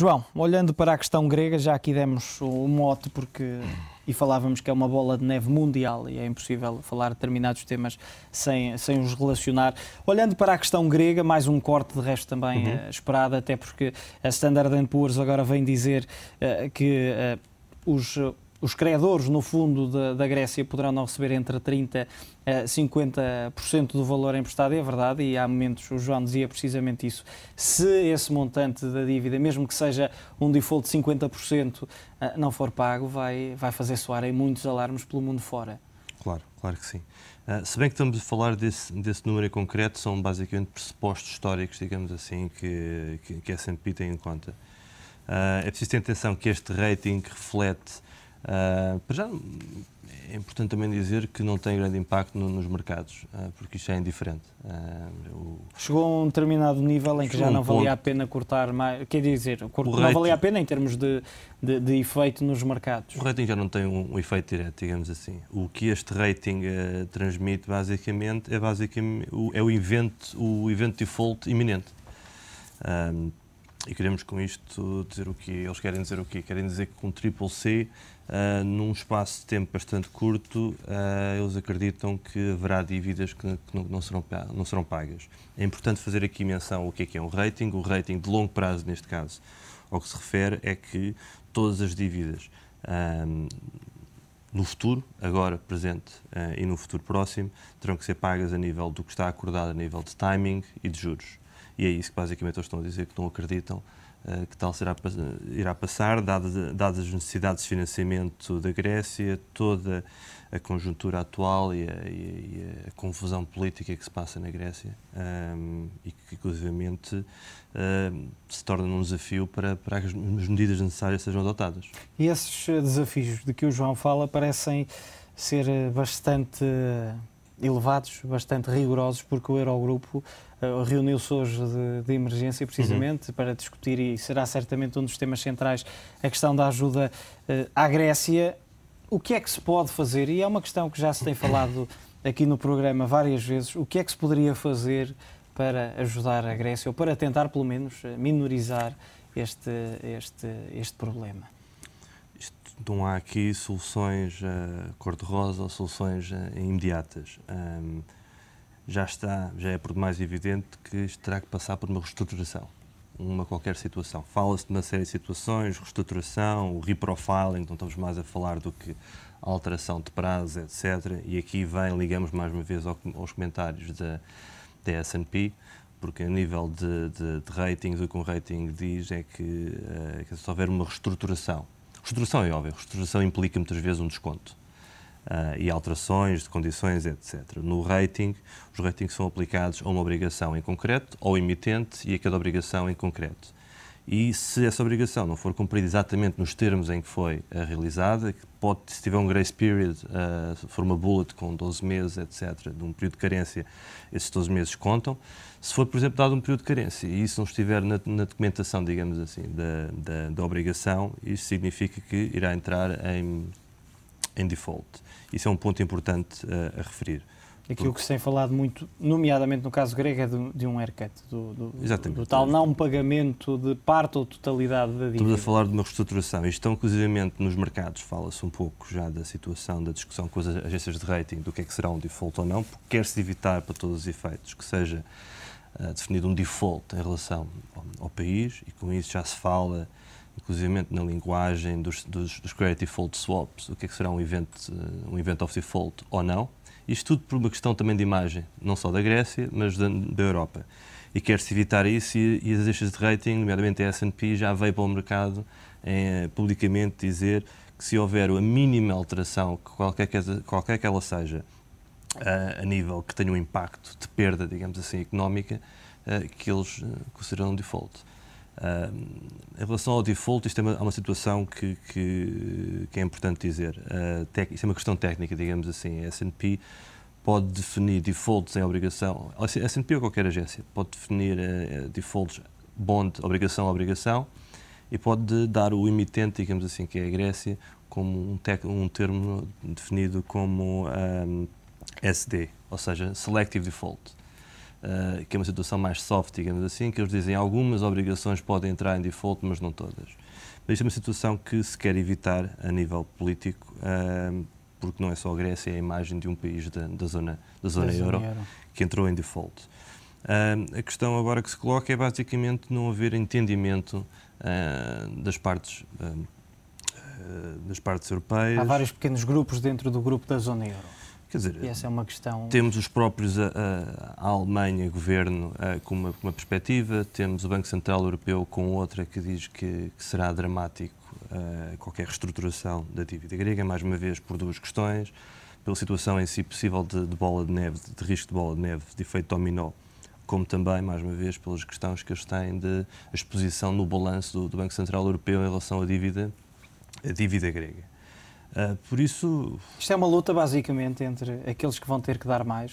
João, olhando para a questão grega, já aqui demos o mote e falávamos que é uma bola de neve mundial e é impossível falar de determinados temas sem os relacionar. Olhando para a questão grega, mais um corte de resto também esperado, até porque a Standard & Poor's agora vem dizer que os credores, no fundo, da Grécia poderão não receber entre 30% a 50% do valor emprestado, é verdade, e há momentos, o João dizia precisamente isso, se esse montante da dívida, mesmo que seja um default de 50%, não for pago, vai fazer soar em muitos alarmes pelo mundo fora. Claro que sim. Se bem que estamos a falar desse número em concreto, são basicamente pressupostos históricos, digamos assim, que a S&P tem em conta. É preciso ter atenção que este rating reflete. Para já, é importante também dizer que não tem grande impacto nos mercados, porque isto é indiferente. Chegou a um determinado nível em que já não valia a pena cortar mais, quer dizer, não valia a pena em termos de efeito nos mercados. O rating já não tem um efeito direto, digamos assim. O que este rating transmite basicamente é o evento default iminente. E queremos com isto dizer o quê? Eles querem dizer o quê? Querem dizer que com CCC, num espaço de tempo bastante curto, eles acreditam que haverá dívidas que não serão pagas. É importante fazer aqui menção ao que é um rating. O rating de longo prazo, neste caso, ao que se refere é que todas as dívidas no futuro, agora, presente e no futuro próximo, terão que ser pagas a nível do que está acordado a nível de timing e de juros. E é isso que basicamente eles estão a dizer, que não acreditam que tal irá passar, dadas as necessidades de financiamento da Grécia, toda a conjuntura atual e a confusão política que se passa na Grécia e que, inclusivamente, se torna um desafio para que as medidas necessárias sejam adotadas. E esses desafios de que o João fala parecem ser bastante elevados, bastante rigorosos, porque o Eurogrupo reuniu-se hoje de emergência precisamente para discutir, e será certamente um dos temas centrais, a questão da ajuda à Grécia. O que é que se pode fazer? E é uma questão que já se tem falado aqui no programa várias vezes. O que é que se poderia fazer para ajudar a Grécia, ou para tentar pelo menos minorizar este problema? Não há aqui soluções cor-de-rosa ou soluções imediatas. Já é por demais evidente que isto terá que passar por uma reestruturação, qualquer situação. Fala-se de uma série de situações, reestruturação, o reprofiling, não estamos mais a falar do que a alteração de prazo, etc. E aqui ligamos mais uma vez aos comentários da S&P, porque a nível de ratings, o que um rating diz é que se houver uma reestruturação, reestruturação é óbvio, reestruturação implica muitas vezes um desconto e alterações de condições, etc. No rating, os ratings são aplicados a uma obrigação em concreto, ao emitente e a cada obrigação em concreto. E se essa obrigação não for cumprida exatamente nos termos em que foi realizada, se tiver um grace period, se for uma bullet com 12 meses, etc., de um período de carência, esses 12 meses contam. Se for, por exemplo, dado um período de carência e isso não estiver na documentação, digamos assim, da obrigação, isso significa que irá entrar em default. Isso é um ponto importante a referir. Aquilo que se tem falado muito, nomeadamente no caso grego, é de um haircut, do tal não pagamento de parte ou totalidade da dívida. Estamos a falar de uma reestruturação. Isto, inclusivamente, nos mercados, fala-se um pouco já da situação, da discussão com as agências de rating, do que é que será um default ou não, porque quer-se evitar, para todos os efeitos, que seja definido um default em relação ao país, e com isso já se fala, inclusivamente na linguagem dos credit default swaps, o que é que será um event of default ou não. Isto tudo por uma questão também de imagem, não só da Grécia, mas da Europa. E quer-se evitar isso e as agências de rating, nomeadamente a S&P, já veio para o mercado publicamente dizer que se houver a mínima alteração, qualquer que ela seja, a nível que tenha um impacto de perda, digamos assim, económica, que eles consideram default. Em relação ao default, isto é uma situação que é importante dizer. Isto é uma questão técnica, digamos assim. A S&P pode definir defaults em obrigação, a S&P ou qualquer agência, pode definir defaults bond, obrigação a obrigação, e pode dar o emitente, digamos assim, que é a Grécia, como um termo definido como SD, ou seja, Selective Default. que é uma situação mais soft, digamos assim, que eles dizem algumas obrigações podem entrar em default, mas não todas. Mas isto é uma situação que se quer evitar a nível político, porque não é só a Grécia, é a imagem de um país da zona euro que entrou em default. A questão agora que se coloca é basicamente não haver entendimento das partes europeias. Há vários pequenos grupos dentro do grupo da zona euro. Quer dizer, e essa é uma questão... Temos os próprios, a Alemanha, governo, com uma perspectiva, temos o Banco Central Europeu com outra que diz que será dramático qualquer reestruturação da dívida grega, mais uma vez por duas questões, pela situação em si possível de bola de neve, de risco de bola de neve, de efeito dominó, como também, mais uma vez, pelas questões que eles têm de exposição no balanço do Banco Central Europeu em relação à dívida grega. Por isso... Isto é uma luta, basicamente, entre aqueles que vão ter que dar mais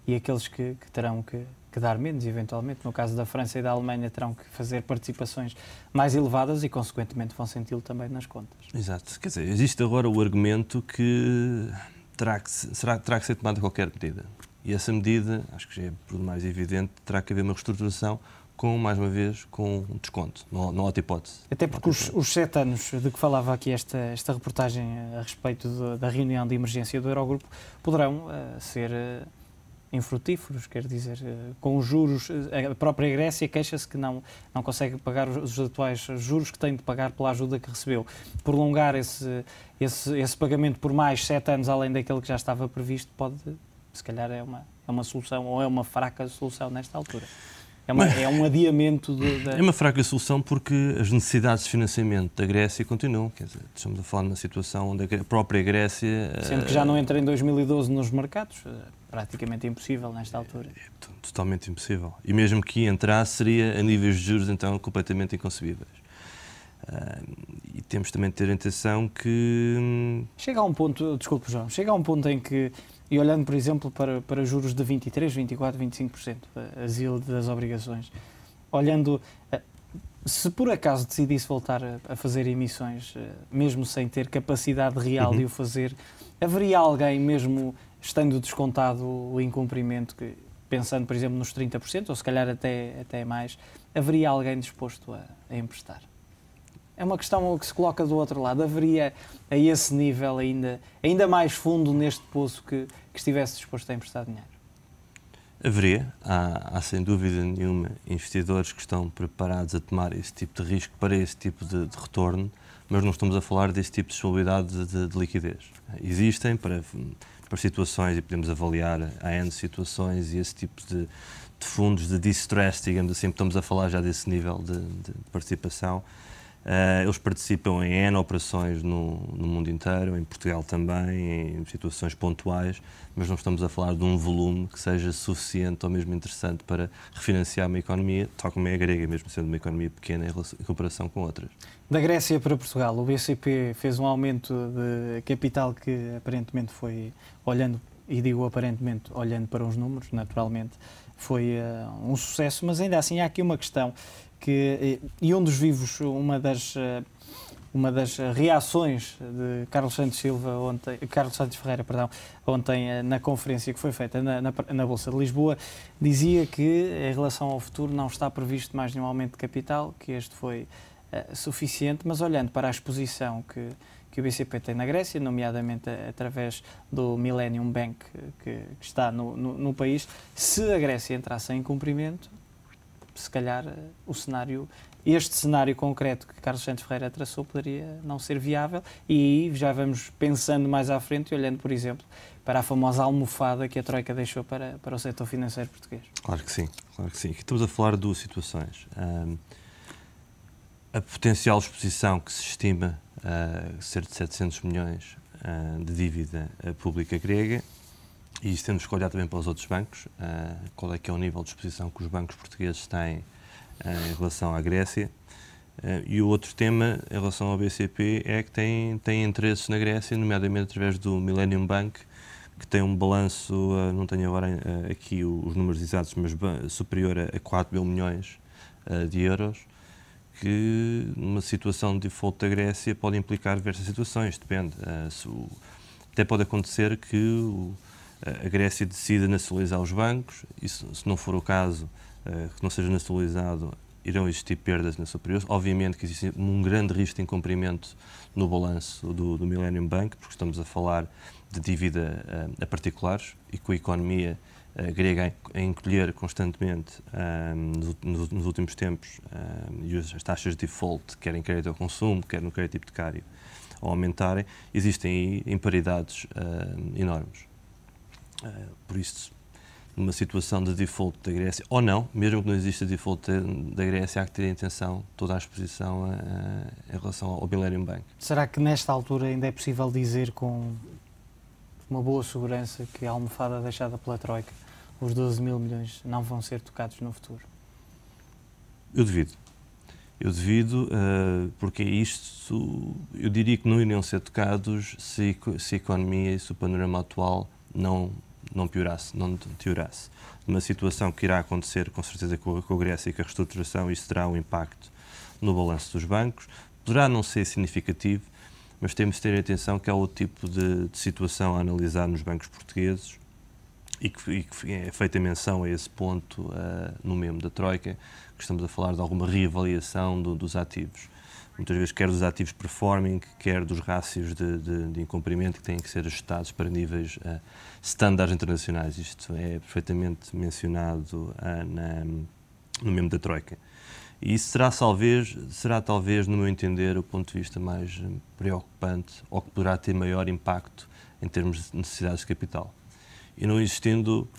e aqueles que terão que dar menos, eventualmente. No caso da França e da Alemanha, terão que fazer participações mais elevadas e, consequentemente, vão senti-lo também nas contas. Exato. Quer dizer, existe agora o argumento que terá que ser tomada qualquer medida. E essa medida, acho que já é por mais evidente, terá que haver uma reestruturação mais uma vez, com um desconto. Não há outra hipótese. Até porque os 7 anos de que falava aqui esta reportagem a respeito da reunião de emergência do Eurogrupo poderão ser infrutíferos, quer dizer, com os juros. A própria Grécia queixa-se que não consegue pagar os atuais juros que tem de pagar pela ajuda que recebeu. Prolongar esse pagamento por mais 7 anos, além daquele que já estava previsto, pode, se calhar, é uma solução, ou é uma fraca solução nesta altura. É um adiamento É uma fraca solução porque as necessidades de financiamento da Grécia continuam. Quer dizer, estamos a falar de uma situação onde a própria Grécia... Sendo que já não entra em 2012 nos mercados, praticamente impossível nesta altura. É totalmente impossível. E mesmo que entrasse, seria a níveis de juros, então, completamente inconcebíveis. E temos também de ter atenção que... Chega a um ponto, desculpe, João, chega a um ponto em que, e olhando, por exemplo, para juros de 23%, 24%, 25%, as yield das obrigações, olhando, se por acaso decidisse voltar a fazer emissões, mesmo sem ter capacidade real de o fazer, haveria alguém, mesmo estando descontado o incumprimento, pensando, por exemplo, nos 30%, ou se calhar até mais, haveria alguém disposto a emprestar? É uma questão que se coloca do outro lado. Haveria a esse nível ainda mais fundo neste poço que estivesse disposto a emprestar dinheiro? Haveria. Há sem dúvida nenhuma investidores que estão preparados a tomar esse tipo de risco para esse tipo de retorno, mas não estamos a falar desse tipo de disponibilidade de liquidez. Existem para situações, e podemos avaliar há N situações, e esse tipo de fundos de distress, digamos assim, estamos a falar já desse nível de participação. Eles participam em N operações no mundo inteiro, em Portugal também, em situações pontuais, mas não estamos a falar de um volume que seja suficiente ou mesmo interessante para refinanciar uma economia, tal como é a grega, mesmo sendo uma economia pequena em comparação com outras. Da Grécia para Portugal, o BCP fez um aumento de capital que aparentemente foi, olhando, e digo aparentemente, olhando para os números, naturalmente, foi um sucesso, mas ainda assim há aqui uma questão e um dos vivos, uma das reações de Carlos Santos Ferreira, ontem na conferência que foi feita na Bolsa de Lisboa, dizia que em relação ao futuro não está previsto mais nenhum aumento de capital, que este foi suficiente, mas olhando para a exposição que o BCP tem na Grécia, nomeadamente através do Millennium Bank que está no país, se a Grécia entrasse em cumprimento, se calhar este cenário concreto que Carlos Santos Ferreira traçou poderia não ser viável, e aí já vamos pensando mais à frente e olhando, por exemplo, para a famosa almofada que a Troika deixou para o setor financeiro português. Claro que sim, claro que sim. Aqui estamos a falar de duas situações. A potencial exposição que se estima ser de 700 milhões de dívida pública grega, e isso temos que olhar também para os outros bancos, qual é que é o nível de exposição que os bancos portugueses têm em relação à Grécia. E o outro tema em relação ao BCP é que tem interesses na Grécia, nomeadamente através do Millennium Bank, que tem um balanço, não tenho agora aqui os números exatos, mas superior a 4 mil milhões de euros, que numa situação de default da Grécia pode implicar diversas situações, depende. Até pode acontecer que a Grécia decida nacionalizar os bancos, e se não for o caso, que não seja nacionalizado, irão existir perdas na sua período. Obviamente que existe um grande risco de incumprimento no balanço do Millennium Bank, porque estamos a falar de dívida a particulares e com a economia grega a encolher constantemente nos últimos tempos e as taxas de default, quer em crédito ao consumo, quer no crédito hipotecário, ao aumentarem, existem aí imparidades enormes. Por isso, numa situação de default da Grécia, ou não, mesmo que não exista default da Grécia, há que ter em atenção toda a exposição em relação ao Millennium Bank. Será que nesta altura ainda é possível dizer com uma boa segurança que a almofada deixada pela Troika, os 12 mil milhões, não vão ser tocados no futuro? Eu devido. Eu devido, porque isto, eu diria que não iriam ser tocados se a economia e se o panorama atual não piorasse, não deteriorasse. Numa situação que irá acontecer, com certeza, com a Grécia e com a reestruturação, isso terá um impacto no balanço dos bancos. Poderá não ser significativo, mas temos de ter atenção que há outro tipo de situação a analisar nos bancos portugueses e que é feita menção a esse ponto no memo da Troika, que estamos a falar de alguma reavaliação dos ativos. Muitas vezes, quer dos ativos performing, quer dos rácios de incumprimento, que têm que ser ajustados para níveis estándares internacionais. Isto é perfeitamente mencionado no memo da Troika. E isso será talvez, no meu entender, o ponto de vista mais preocupante, ou que poderá ter maior impacto em termos de necessidades de capital. E não existindo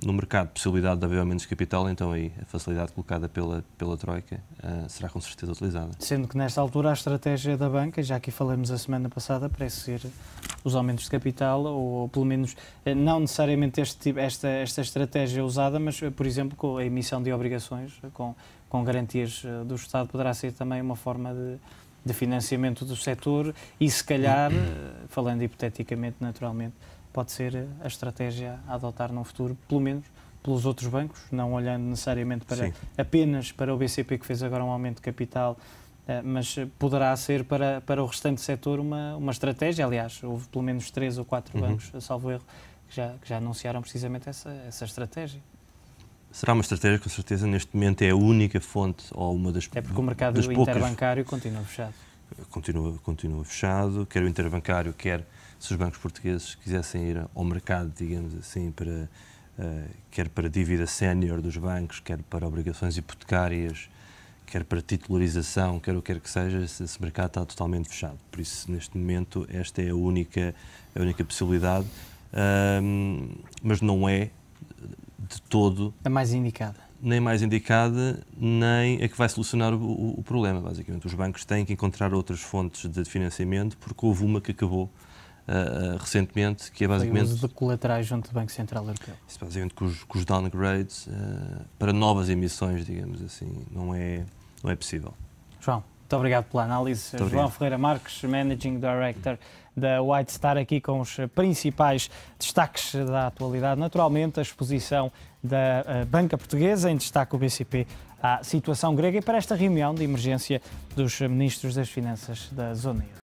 no mercado possibilidade de haver aumentos de capital, então aí a facilidade colocada pela Troika será com certeza utilizada. Sendo que nesta altura a estratégia da banca, já aqui falamos a semana passada, parece ser os aumentos de capital, ou pelo menos não necessariamente esta estratégia usada, mas por exemplo com a emissão de obrigações, com garantias do Estado, poderá ser também uma forma de financiamento do setor e se calhar, falando hipoteticamente naturalmente, pode ser a estratégia a adotar no futuro, pelo menos pelos outros bancos, não olhando necessariamente apenas para o BCP, que fez agora um aumento de capital, mas poderá ser para o restante setor uma estratégia. Aliás, houve pelo menos 3 ou 4 bancos, salvo erro, que já anunciaram precisamente essa estratégia. Será uma estratégia, com certeza, neste momento é a única fonte, ou uma das poucas... É porque o mercado interbancário continua fechado. Continua fechado, quer o interbancário, quer se os bancos portugueses quisessem ir ao mercado, digamos assim, quer para dívida sénior dos bancos, quer para obrigações hipotecárias, quer para titularização, quer o que quer que seja, esse mercado está totalmente fechado. Por isso, neste momento, esta é a única possibilidade, mas não é de todo... A mais indicada. Nem mais indicada, nem a que vai solucionar o problema, basicamente. Os bancos têm que encontrar outras fontes de financiamento, porque houve uma que acabou recentemente, que é basicamente... Foi o uso de colaterais junto do Banco Central Europeu. Isso, basicamente, com os downgrades para novas emissões, digamos assim, não é possível. João, muito obrigado pela análise. João Ferreira Marques, Managing Director da White Star, aqui com os principais destaques da atualidade. Naturalmente, a exposição da banca portuguesa, em destaque o BCP, à situação grega e para esta reunião de emergência dos ministros das Finanças da Zona Euro.